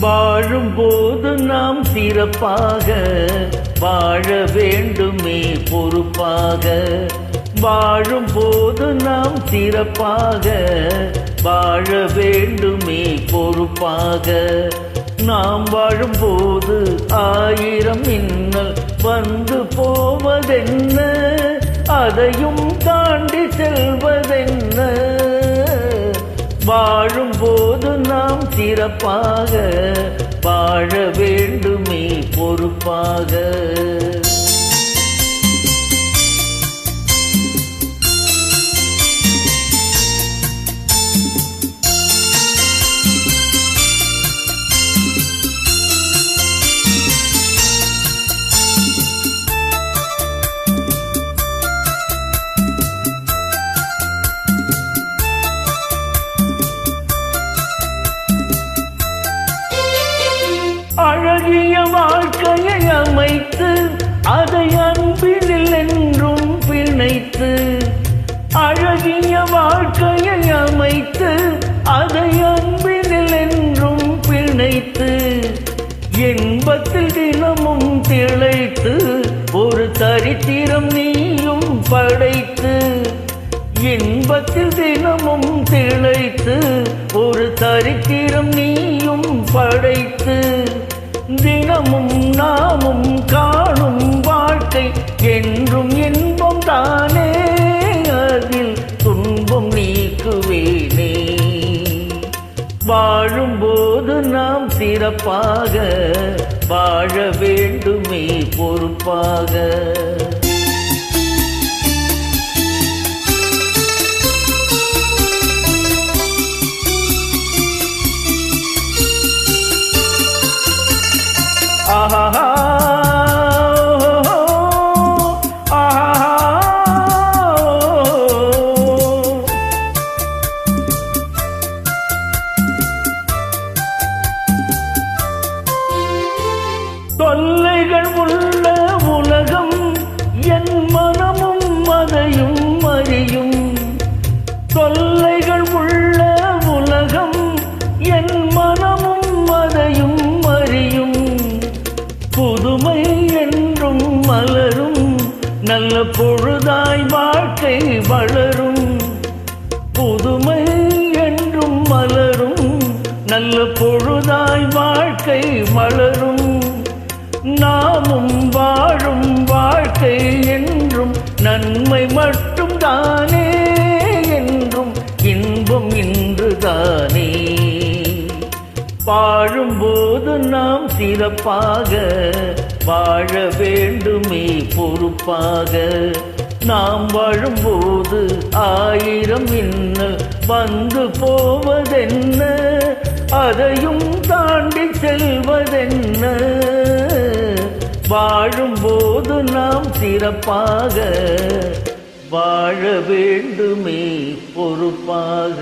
வாழும்போது நாம் சிறப்பாக வாழ வேண்டுமே பொறுப்பாக. வாழும்போது நாம் சிறப்பாக வாழ வேண்டுமே பொறுப்பாக. நாம் வாழும்போது 1000 மின்னல் வந்து போவதென்ன, அதையும் தாண்டி செல்வதென்ன. வாழும்போது நாம் சிறப்பாக வாழ வேண்டுமே பொறுப்பாக. அழகிய வாழ்க்கையை அமைத்து அதை அன்பினில் என்றும் பிணைத்து. அழகிய வாழ்க்கையை அமைத்து அதை அன்பினில் என்றும் பிணைத்து. இன்பத்தில் தினமும் திளைத்து ஒரு சரித்திரம் நீயும் படைத்து. இன்பத்தில் தினமும் திளைத்து ஒரு சரித்திரம் நீயும் படைத்து. தினமும் நாமும் காணும் வாழ்க்கை என்றும் இன்பம் தானே, அதில் துன்பம் நீக்குவேனே. வாழும்போது நாம் சிறப்பாக வாழ வேண்டுமே பொறுப்பாக. தொல்லைகள் உள்ள உலகம் என் மனமும் அதையும் அறியும். தொல்லைகள் உள்ள உலகம் என் மனமும் அதையும் அறியும். புதுமை என்றும் மலரும் நல்ல பொழுதாய் வாழ்க்கை வளரும். புதுமை என்றும் மலரும் நல்ல பொழுதாய் வாழ்க்கை வளரும். நாமும் வாழும் வாழ்க்கை என்றும் நன்மை மட்டும் தானே, என்றும் இன்பம் இன்று தானே. வாழும்போது நாம் சிறப்பாக வாழ வேண்டுமே பொறுப்பாக. நாம் வாழும்போது 1000 மின்னல் வந்து போவதென்ன, அதையும் தாண்டி செல்வதென்ன. வாழும்போது நாம் சிறப்பாக வாழ வேண்டுமே பொறுப்பாக.